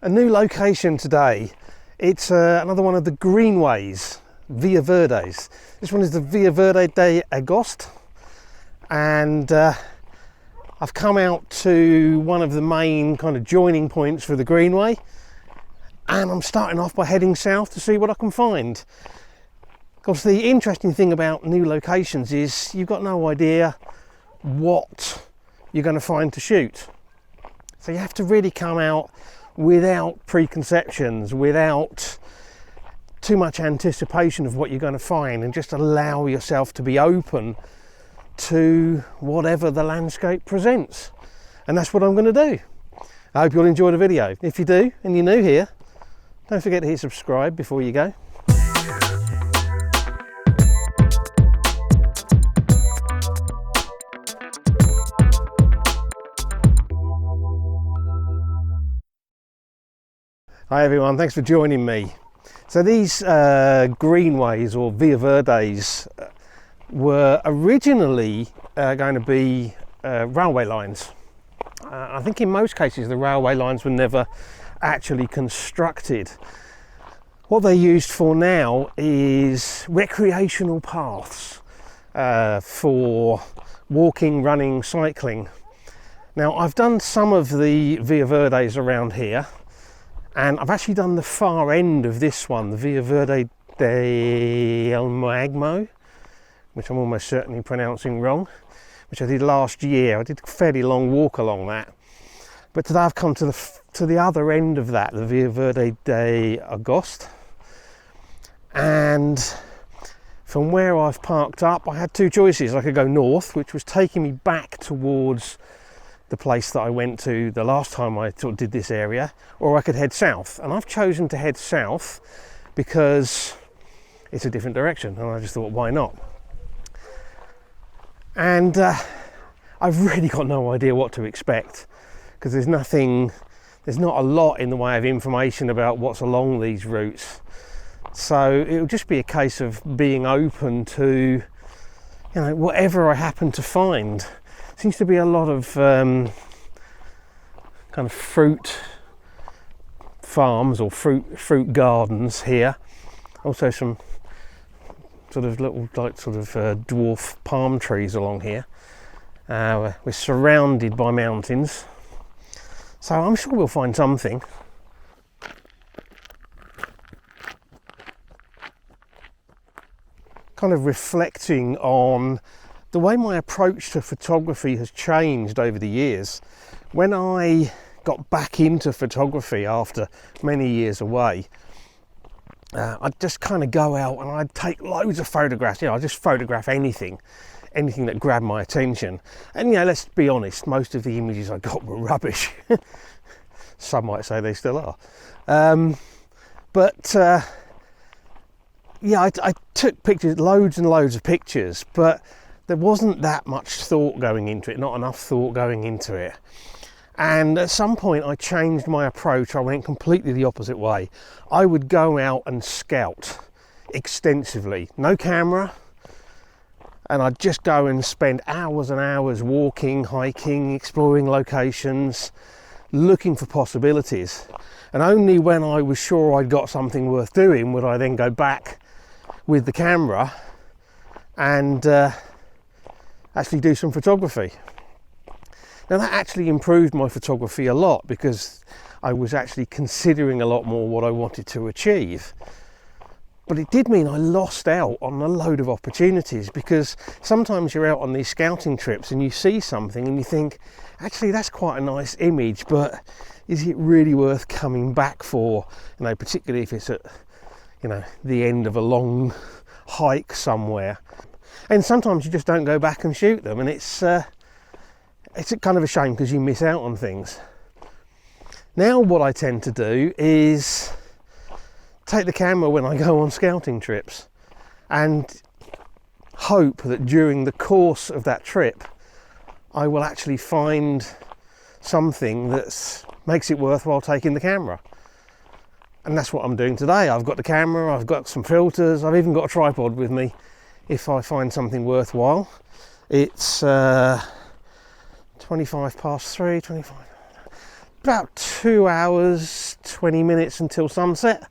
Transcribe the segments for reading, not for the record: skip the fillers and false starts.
A new location today. It's another one of the greenways, Via Verdes. This one is the Via Verde de Agost, and I've come out to one of the main kind of joining points for the greenway, and I'm starting off by heading south to see what I can find. Of course, the interesting thing about new locations is you've got no idea what you're going to find to shoot. So you have to really come out without preconceptions, without too much anticipation of what you're going to find, and just allow yourself to be open to whatever the landscape presents. And that's what I'm going to do. I hope you'll enjoy the video. If you do and you're new here, don't forget to hit subscribe before you go. Hi everyone, thanks for joining me. So these greenways, or Via Verdes, were originally going to be railway lines. I think in most cases the railway lines were never actually constructed. What they're used for now is recreational paths for walking, running, cycling. Now I've done some of the Via Verdes around here, and I've actually done the far end of this one, the Via Verde de El Magmo, which I'm almost certainly pronouncing wrong, which I did last year. I did a fairly long walk along that. But today I've come to the other end of that, the Via Verde de Agost. And from where I've parked up, I had two choices. I could go north, which was taking me back towards the place that I went to the last time I did this area, or I could head south. And I've chosen to head south because it's a different direction, and I just thought, why not? And I've really got no idea what to expect, because there's not a lot in the way of information about what's along these routes. So it'll just be a case of being open to, whatever I happen to find. Seems to be a lot of kind of fruit farms or fruit gardens here. Also some sort of little dwarf palm trees along here. We're surrounded by mountains, so I'm sure we'll find something. Kind of reflecting on the way my approach to photography has changed over the years. When I got back into photography after many years away, I'd just kind of go out and I'd take loads of photographs. I'd just photograph anything that grabbed my attention. And let's be honest, most of the images I got were rubbish. Some might say they still are. I took pictures, loads and loads of pictures, but there wasn't that much thought going into it, not enough thought going into it. And at some point I changed my approach. I went completely the opposite way. I would go out and scout extensively, no camera, and I'd just go and spend hours and hours walking, hiking, exploring locations, looking for possibilities. And only when I was sure I'd got something worth doing would I then go back with the camera and actually do some photography. Now that actually improved my photography a lot, because I was actually considering a lot more what I wanted to achieve. But it did mean I lost out on a load of opportunities, because sometimes you're out on these scouting trips and you see something and you think, actually that's quite a nice image, but is it really worth coming back for? Particularly if it's at the end of a long hike somewhere. And sometimes you just don't go back and shoot them, and it's a kind of a shame, because you miss out on things. Now what I tend to do is take the camera when I go on scouting trips and hope that during the course of that trip I will actually find something that makes it worthwhile taking the camera. And that's what I'm doing today. I've got the camera, I've got some filters, I've even got a tripod with me if I find something worthwhile. It's 25 past 3, 25. about 2 hours, 20 minutes until sunset.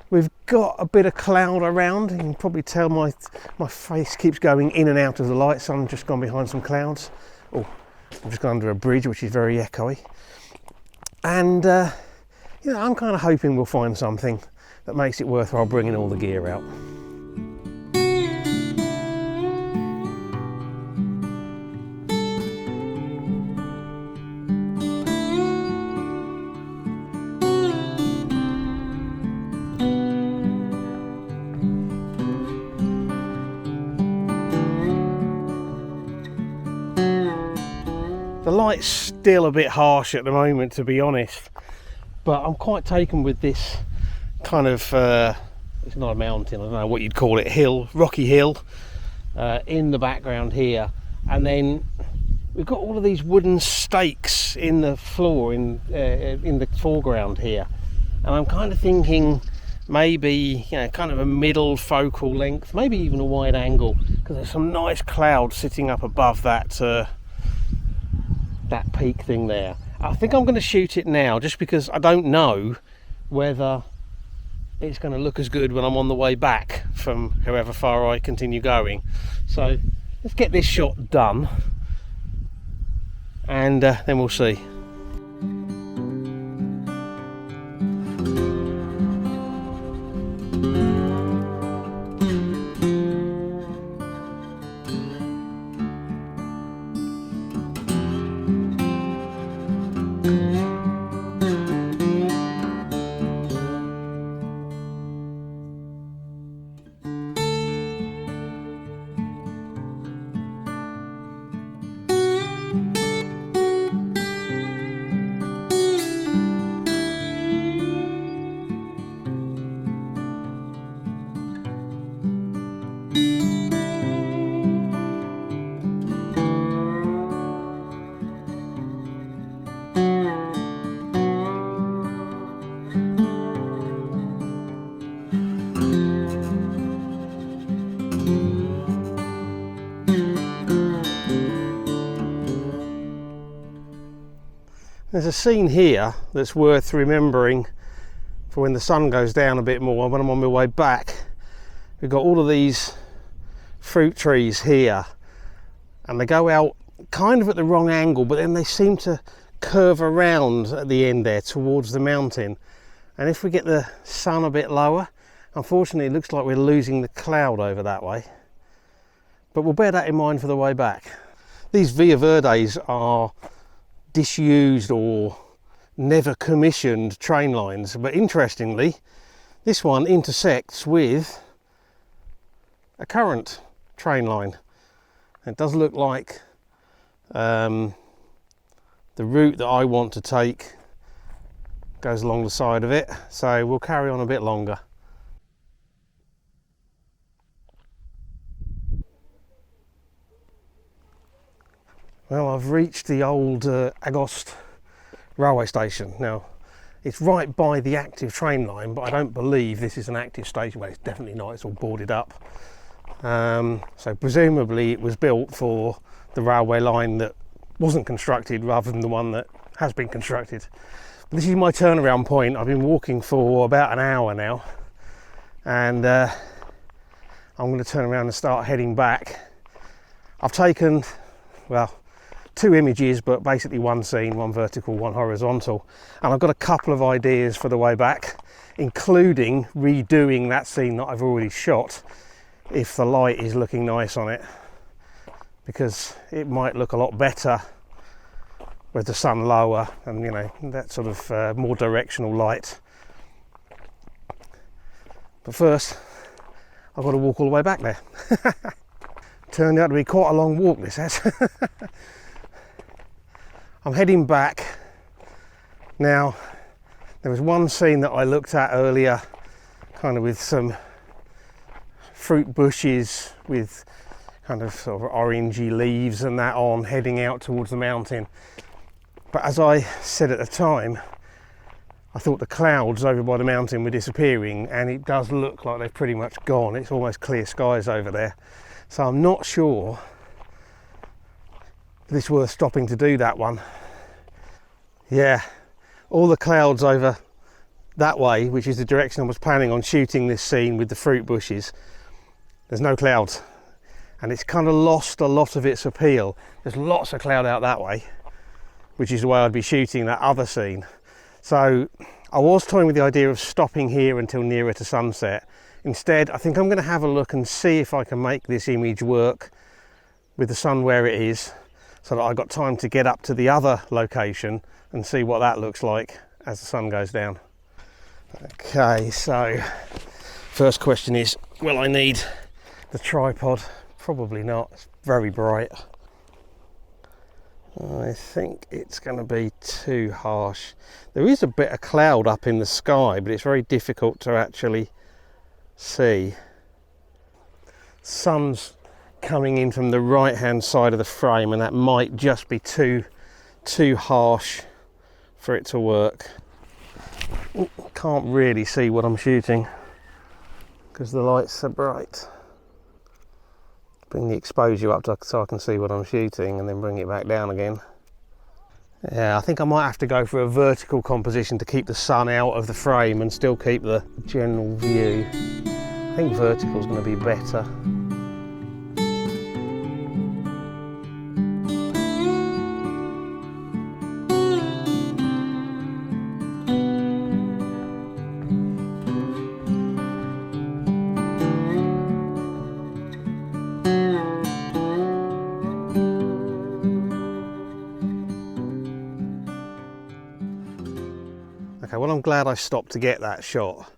We've got a bit of cloud around. You can probably tell my face keeps going in and out of the light, so I'm just gone behind some clouds. Oh, I've just gone under a bridge, which is very echoey. And you know, I'm kind of hoping we'll find something that makes it worthwhile bringing all the gear out. The light's still a bit harsh at the moment, to be honest, but I'm quite taken with this kind of, it's not a mountain, I don't know what you'd call it, hill, rocky hill, in the background here, and then we've got all of these wooden stakes in the floor, in the foreground here, and I'm kind of thinking maybe, you know, kind of a middle focal length, maybe even a wide angle, because there's some nice clouds sitting up above that that peak thing there. I think I'm going to shoot it now, just because I don't know whether it's going to look as good when I'm on the way back from however far I continue going. So let's get this shot done, and then we'll see. There's a scene here that's worth remembering for when the sun goes down a bit more. When I'm on my way back, we've got all of these fruit trees here, and they go out kind of at the wrong angle, but then they seem to curve around at the end there towards the mountain. And if we get the sun a bit lower, unfortunately it looks like we're losing the cloud over that way, but we'll bear that in mind for the way back. These Via Verdes are disused or never commissioned train lines, but interestingly this one intersects with a current train line. It does look like the route that I want to take goes along the side of it, so we'll carry on a bit longer. Well, I've reached the old Agost railway station. Now, it's right by the active train line, but I don't believe this is an active station. Well, it's definitely not, it's all boarded up. So presumably it was built for the railway line that wasn't constructed rather than the one that has been constructed. But this is my turnaround point. I've been walking for about an hour now, and I'm going to turn around and start heading back. I've taken, well, 2 images, but basically one scene, one vertical, one horizontal, and I've got a couple of ideas for the way back, including redoing that scene that I've already shot if the light is looking nice on it, because it might look a lot better with the sun lower and, you know, that sort of more directional light. But first I've got to walk all the way back there. Turned out to be quite a long walk, this has. I'm heading back now. There was one scene that I looked at earlier, kind of with some fruit bushes with kind of sort of orangey leaves and that on, heading out towards the mountain. But as I said at the time, I thought the clouds over by the mountain were disappearing, and it does look like they've pretty much gone. It's almost clear skies over there. So I'm not sure if it's worth stopping to do that one. Yeah, all the clouds over that way, which is the direction I was planning on shooting this scene with the fruit bushes, there's no clouds, and it's kind of lost a lot of its appeal. There's lots of cloud out that way, which is the way I'd be shooting that other scene. So I was toying with the idea of stopping here until nearer to sunset. Instead, I think I'm going to have a look and see if I can make this image work with the sun where it is, so that I've got time to get up to the other location and see what that looks like as the sun goes down. Okay, so first question is, will I need the tripod? Probably not, it's very bright. I think it's going to be too harsh. There is a bit of cloud up in the sky, but it's very difficult to actually see. Sun's coming in from the right hand side of the frame, and that might just be too harsh for it to work. Can't really see what I'm shooting because the lights are bright. Bring the exposure up so I can see what I'm shooting, and then bring it back down again. Yeah, I think I might have to go for a vertical composition to keep the sun out of the frame and still keep the general view. I think vertical is going to be better. Okay, well, I'm glad I stopped to get that shot.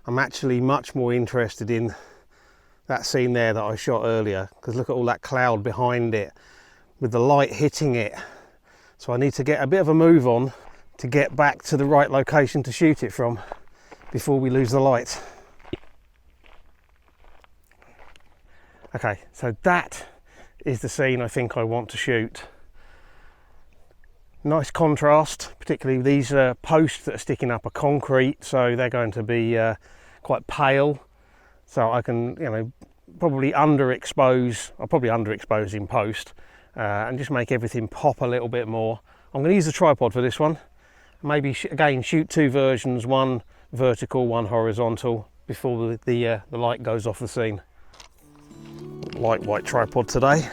I'm actually much more interested in that scene there that I shot earlier, because look at all that cloud behind it with the light hitting it. So I need to get a bit of a move on to get back to the right location to shoot it from before we lose the light. Okay, so that is the scene I think I want to shoot. Nice contrast, particularly these posts that are sticking up are concrete, so they're going to be quite pale. So I can, probably underexpose. I'll probably underexpose in post and just make everything pop a little bit more. I'm going to use the tripod for this one. Maybe again shoot two versions, one vertical, one horizontal, before the light goes off the scene. Lightweight tripod today.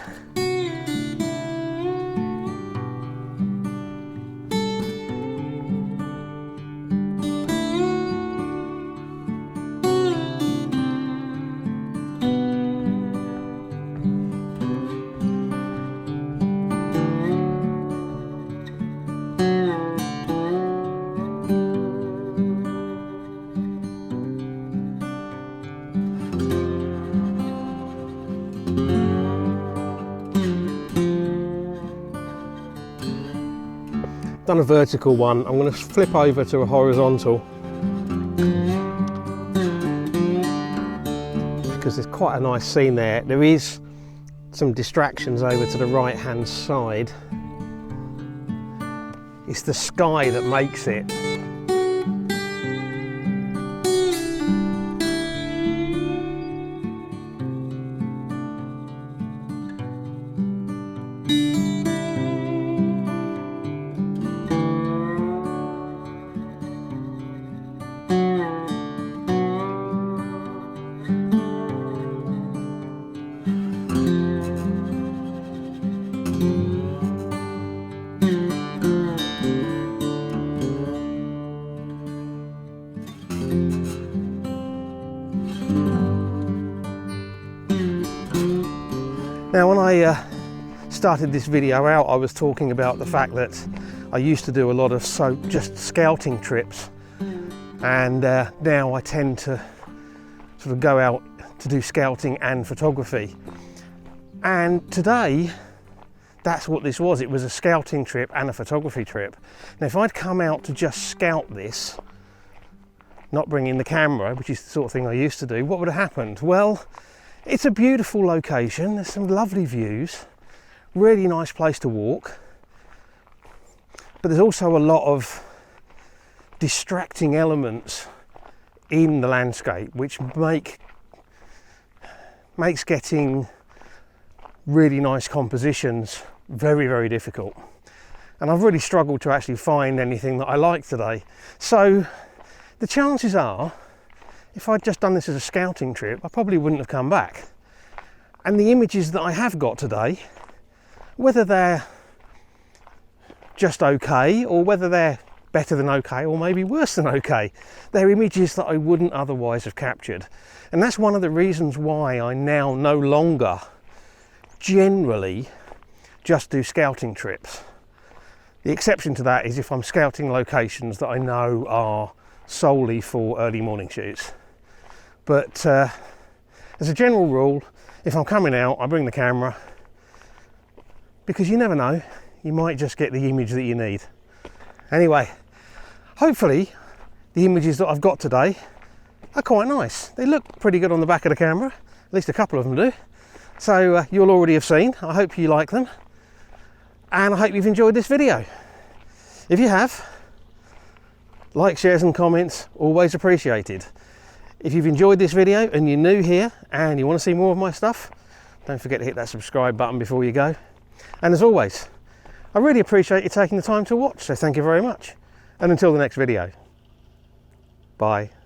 Done a vertical one, I'm going to flip over to a horizontal because there's quite a nice scene there. There is some distractions over to the right hand side. It's the sky that makes it. Now, when I started this video out, I was talking about the fact that I used to do a lot of just scouting trips, and now I tend to sort of go out to do scouting and photography. And today, that's what this was. It was a scouting trip and a photography trip. Now, if I'd come out to just scout this, not bring in the camera, which is the sort of thing I used to do, what would have happened? Well, it's a beautiful location, there's some lovely views, really nice place to walk, but there's also a lot of distracting elements in the landscape which makes getting really nice compositions very, very difficult. and I've really struggled to actually find anything that I like today. So the chances are, if I'd just done this as a scouting trip, I probably wouldn't have come back. And the images that I have got today, whether they're just okay or whether they're better than okay or maybe worse than okay, they're images that I wouldn't otherwise have captured. And that's one of the reasons why I now no longer generally just do scouting trips. The exception to that is if I'm scouting locations that I know are solely for early morning shoots. But as a general rule, if I'm coming out, I bring the camera, because you never know, you might just get the image that you need. Anyway, hopefully the images that I've got today are quite nice. They look pretty good on the back of the camera, at least a couple of them do. So you'll already have seen. I hope you like them, and I hope you've enjoyed this video. If you have, likes, shares and comments, always appreciated. If you've enjoyed this video and you're new here and you want to see more of my stuff, don't forget to hit that subscribe button before you go. And as always, I really appreciate you taking the time to watch, so thank you very much. And until the next video, bye.